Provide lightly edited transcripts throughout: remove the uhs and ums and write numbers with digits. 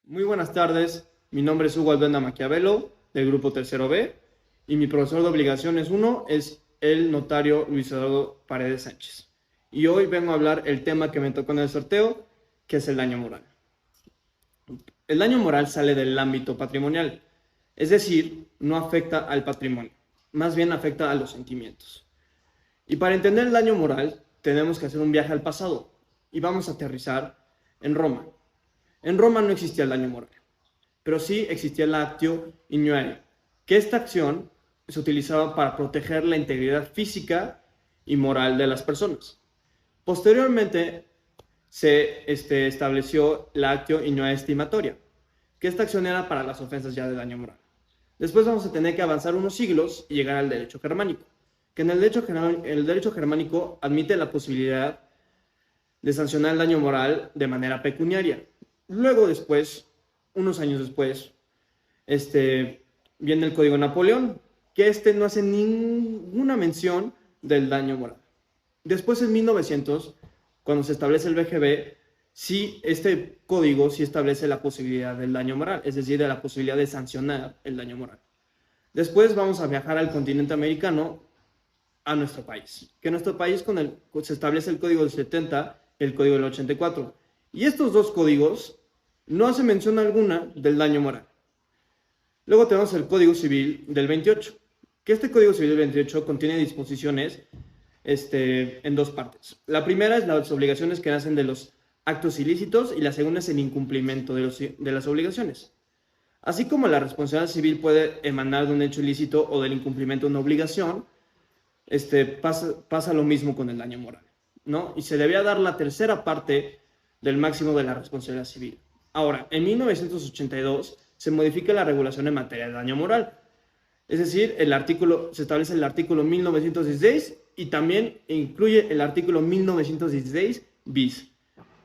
Muy buenas tardes, mi nombre es Hugo Albenda Maquiavelo, del grupo Tercero B, y mi profesor de obligaciones 1 es el notario Luis Eduardo Paredes Sánchez. Y hoy vengo a hablar el tema que me tocó en el sorteo, que es el daño moral. El daño moral sale del ámbito patrimonial, es decir, no afecta al patrimonio, más bien afecta a los sentimientos. Y para entender el daño moral, tenemos que hacer un viaje al pasado, y vamos a aterrizar en Roma. En Roma no existía el daño moral, pero sí existía la actio ignoare, que esta acción se utilizaba para proteger la integridad física y moral de las personas. Posteriormente se estableció la actio ignoare estimatoria, que esta acción era para las ofensas ya de daño moral. Después vamos a tener que avanzar unos siglos y llegar al derecho germánico, que en el derecho germánico admite la posibilidad de sancionar el daño moral de manera pecuniaria. Luego después, unos años después, viene el Código Napoleón, que no hace ninguna mención del daño moral. Después, en 1900, cuando se establece el BGB, sí, este código sí establece la posibilidad del daño moral, es decir, de la posibilidad de sancionar el daño moral. Después vamos a viajar al continente americano, a nuestro país, que en nuestro país se establece el Código del 70 y el Código del 84. Y estos dos códigos no hacen mención alguna del daño moral. Luego tenemos el Código Civil del 28, que este Código Civil del 28 contiene disposiciones en dos partes. La primera es las obligaciones que nacen de los actos ilícitos y la segunda es el incumplimiento de las obligaciones. Así como la responsabilidad civil puede emanar de un hecho ilícito o del incumplimiento de una obligación, pasa lo mismo con el daño moral, ¿no? Y se debía dar la tercera parte del máximo de la responsabilidad civil. Ahora, en 1982 se modifica la regulación en materia de daño moral. Es decir, se establece el artículo 1916 y también incluye el artículo 1916 bis,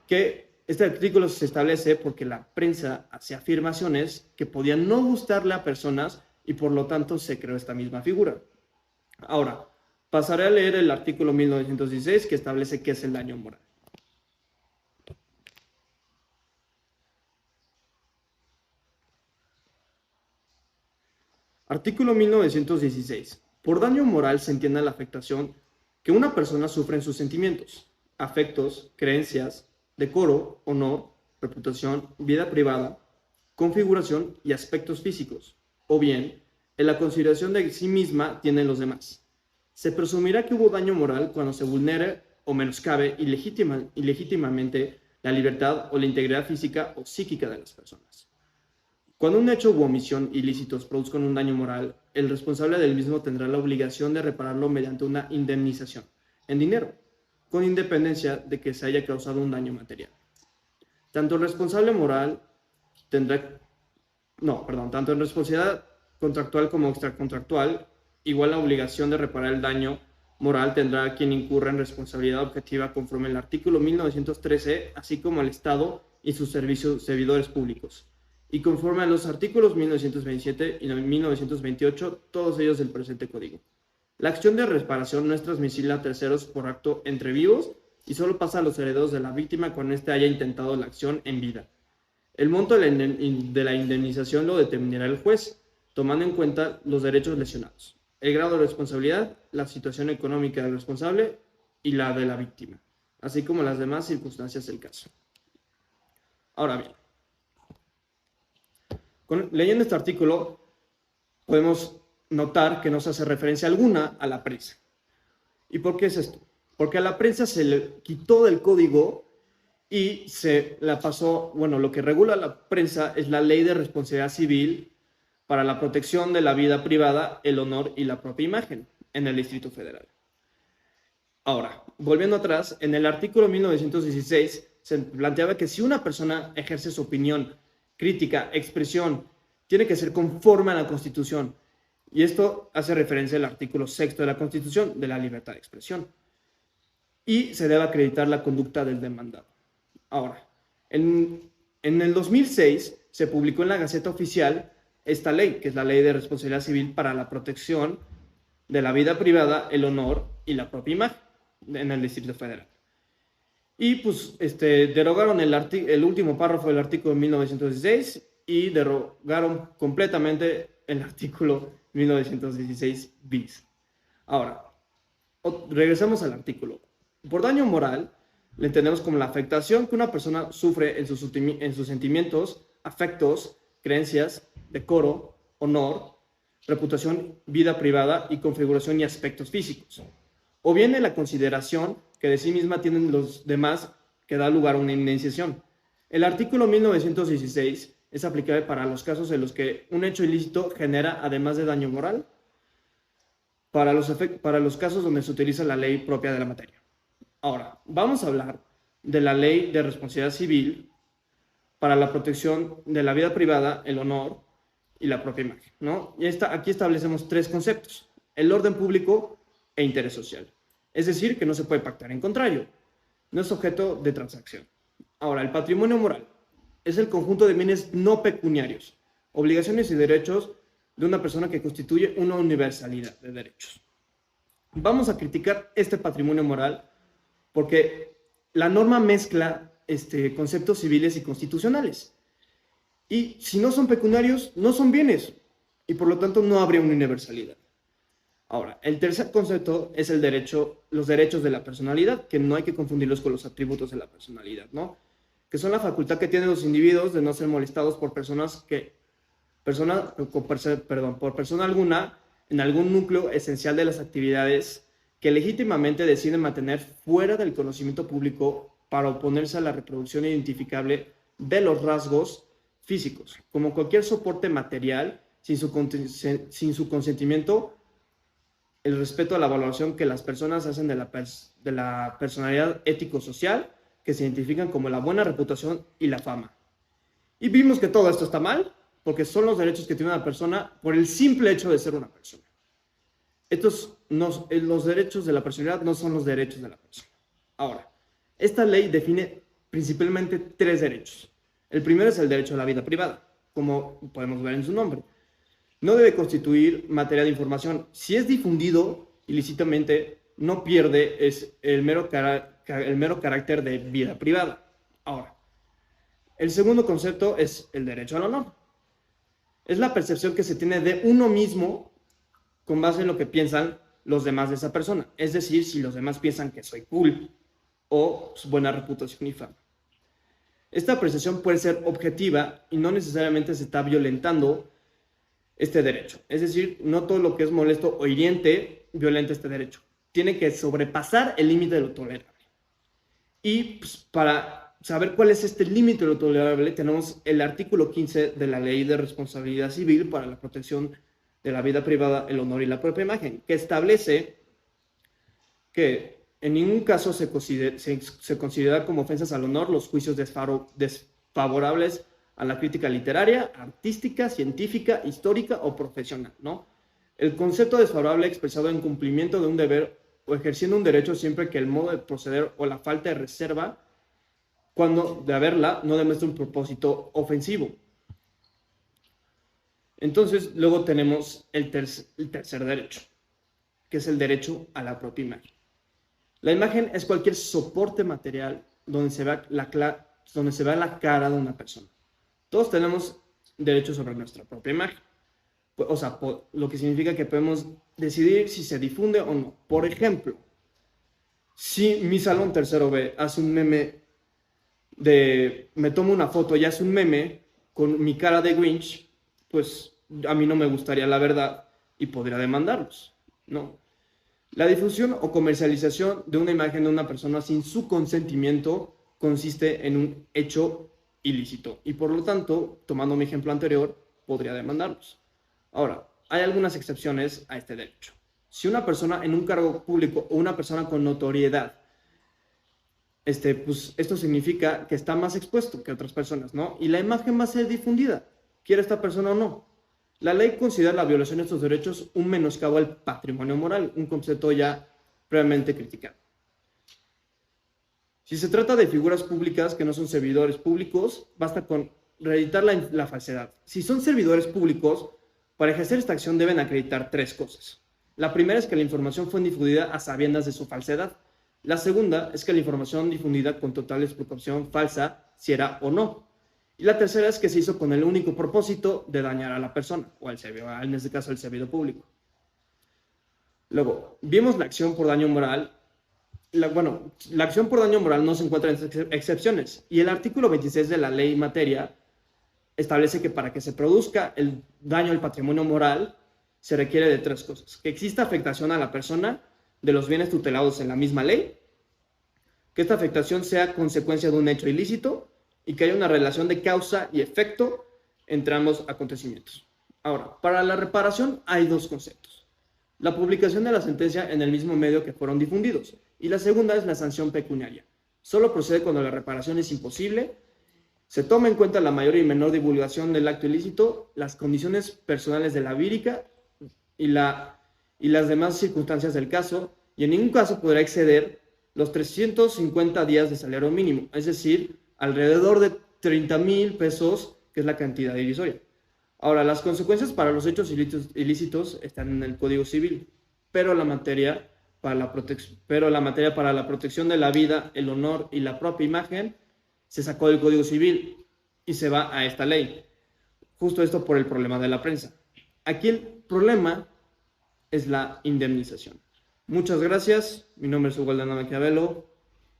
que este artículo se establece porque la prensa hacía afirmaciones que podían no gustarle a personas y por lo tanto se creó esta misma figura. Ahora, pasaré a leer el artículo 1916 que establece qué es el daño moral. Artículo 1916. Por daño moral se entiende la afectación que una persona sufre en sus sentimientos, afectos, creencias, decoro, honor, reputación, vida privada, configuración y aspectos físicos, o bien en la consideración de sí misma tienen los demás. Se presumirá que hubo daño moral cuando se vulnere o menoscabe ilegítimamente la libertad o la integridad física o psíquica de las personas. Cuando un hecho u omisión ilícitos produzcan un daño moral, el responsable del mismo tendrá la obligación de repararlo mediante una indemnización en dinero, con independencia de que se haya causado un daño material. Tanto el responsable moral tanto en responsabilidad contractual como extracontractual, igual la obligación de reparar el daño moral tendrá quien incurra en responsabilidad objetiva conforme al artículo 1913, así como el Estado y sus servidores públicos, y conforme a los artículos 1927 y 1928, todos ellos del presente código. La acción de reparación no es transmisible a terceros por acto entre vivos y solo pasa a los herederos de la víctima cuando éste haya intentado la acción en vida. El monto de la indemnización lo determinará el juez, tomando en cuenta los derechos lesionados, el grado de responsabilidad, la situación económica del responsable y la de la víctima, así como las demás circunstancias del caso. Ahora bien, leyendo este artículo, podemos notar que no se hace referencia alguna a la prensa. ¿Y por qué es esto? Porque a la prensa se le quitó del código y se la pasó, lo que regula la prensa es la Ley de Responsabilidad Civil para la protección de la vida privada, el honor y la propia imagen en el Distrito Federal. Ahora, volviendo atrás, en el artículo 1916 se planteaba que si una persona ejerce su opinión, crítica, expresión, tiene que ser conforme a la Constitución. Y esto hace referencia al artículo 6 de la Constitución, de la libertad de expresión. Y se debe acreditar la conducta del demandado. Ahora, en el 2006 se publicó en la Gaceta Oficial esta ley, que es la Ley de Responsabilidad Civil para la protección de la vida privada, el honor y la propia imagen en el Distrito Federal. Y pues derogaron el último párrafo del artículo de 1916 y derogaron completamente el artículo 1916 bis. Ahora, regresemos al artículo. Por daño moral, le entendemos como la afectación que una persona sufre en sus sentimientos, afectos, creencias, decoro, honor, reputación, vida privada y configuración y aspectos físicos. O bien en la consideración que de sí misma tienen los demás que da lugar a una indemnización. El artículo 1916 es aplicable para los casos en los que un hecho ilícito genera, además de daño moral, para los casos donde se utiliza la ley propia de la materia. Ahora, vamos a hablar de la ley de responsabilidad civil para la protección de la vida privada, el honor y la propia imagen, ¿no? Y aquí establecemos tres conceptos: el orden público e interés social. Es decir, que no se puede pactar en contrario, no es objeto de transacción. Ahora, el patrimonio moral es el conjunto de bienes no pecuniarios, obligaciones y derechos de una persona que constituye una universalidad de derechos. Vamos a criticar este patrimonio moral porque la norma mezcla conceptos civiles y constitucionales. Y si no son pecuniarios, no son bienes, y por lo tanto no habría una universalidad. Ahora, el tercer concepto es los derechos de la personalidad, que no hay que confundirlos con los atributos de la personalidad, ¿no? Que son la facultad que tienen los individuos de no ser molestados por persona alguna en algún núcleo esencial de las actividades que legítimamente deciden mantener fuera del conocimiento público para oponerse a la reproducción identificable de los rasgos físicos, como cualquier soporte material, sin su consentimiento, el respeto a la valoración que las personas hacen de la personalidad ético-social, que se identifican como la buena reputación y la fama. Y vimos que todo esto está mal, porque son los derechos que tiene una persona por el simple hecho de ser una persona. Los derechos de la personalidad no son los derechos de la persona. Ahora, esta ley define principalmente tres derechos. El primero es el derecho a la vida privada, como podemos ver en su nombre. No debe constituir materia de información. Si es difundido ilícitamente, no pierde el mero carácter de vida privada. Ahora, el segundo concepto es el derecho al honor. Es la percepción que se tiene de uno mismo con base en lo que piensan los demás de esa persona. Es decir, si los demás piensan que soy cool o su buena reputación y fama. Esta apreciación puede ser objetiva y no necesariamente se está violentando este derecho. Es decir, no todo lo que es molesto o hiriente violenta este derecho. Tiene que sobrepasar el límite de lo tolerable. Y pues, para saber cuál es este límite de lo tolerable, tenemos el artículo 15 de la Ley de Responsabilidad Civil para la protección de la vida privada, el honor y la propia imagen, que establece que en ningún caso se considera como ofensas al honor los juicios desfavorables a la crítica literaria, artística, científica, histórica o profesional, ¿no? El concepto desfavorable expresado en cumplimiento de un deber o ejerciendo un derecho siempre que el modo de proceder o la falta de reserva, cuando de haberla, no demuestra un propósito ofensivo. Entonces, luego tenemos el tercer derecho, que es el derecho a la propia imagen. La imagen es cualquier soporte material donde se vea la cara de una persona. Todos tenemos derecho sobre nuestra propia imagen. O sea, lo que significa que podemos decidir si se difunde o no. Por ejemplo, si mi salón tercero B hace un meme me tomo una foto y hace un meme con mi cara de Grinch, pues a mí no me gustaría, la verdad, y podría demandarlos, ¿no? La difusión o comercialización de una imagen de una persona sin su consentimiento consiste en un hecho ilícito y por lo tanto, tomando mi ejemplo anterior, podría demandarlos. Ahora, hay algunas excepciones a este derecho. Si una persona en un cargo público o una persona con notoriedad, pues esto significa que está más expuesto que otras personas, ¿no? Y la imagen va a ser difundida, quiera esta persona o no. La ley considera la violación de estos derechos un menoscabo al patrimonio moral, un concepto ya previamente criticado. Si se trata de figuras públicas que no son servidores públicos, basta con reeditar la falsedad. Si son servidores públicos, para ejercer esta acción deben acreditar tres cosas. La primera es que la información fue difundida a sabiendas de su falsedad. La segunda es que la información difundida con total explicación falsa si era o no. Y la tercera es que se hizo con el único propósito de dañar a la persona, o al servidor, en este caso el servidor público. Luego, vimos la acción por daño moral. La acción por daño moral no se encuentra en excepciones, y el artículo 26 de la ley en materia establece que para que se produzca el daño al patrimonio moral se requiere de tres cosas: que exista afectación a la persona de los bienes tutelados en la misma ley, que esta afectación sea consecuencia de un hecho ilícito y que haya una relación de causa y efecto entre ambos acontecimientos. Ahora, para la reparación hay dos conceptos: la publicación de la sentencia en el mismo medio que fueron difundidos, y la segunda es la sanción pecuniaria. Solo procede cuando la reparación es imposible, se toma en cuenta la mayor y menor divulgación del acto ilícito, las condiciones personales de la vírica y las demás circunstancias del caso, y en ningún caso podrá exceder los 350 días de salario mínimo, es decir, alrededor de 30,000 pesos, que es la cantidad divisoria. Ahora, las consecuencias para los hechos ilícitos están en el Código Civil, pero la materia para la protección de la vida, el honor y la propia imagen se sacó del Código Civil y se va a esta ley. Justo esto por el problema de la prensa. Aquí el problema es la indemnización. Muchas gracias. Mi nombre es Hugo Aldana Maquiavelo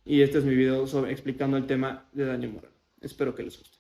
y este es mi video explicando el tema de daño moral. Espero que les guste.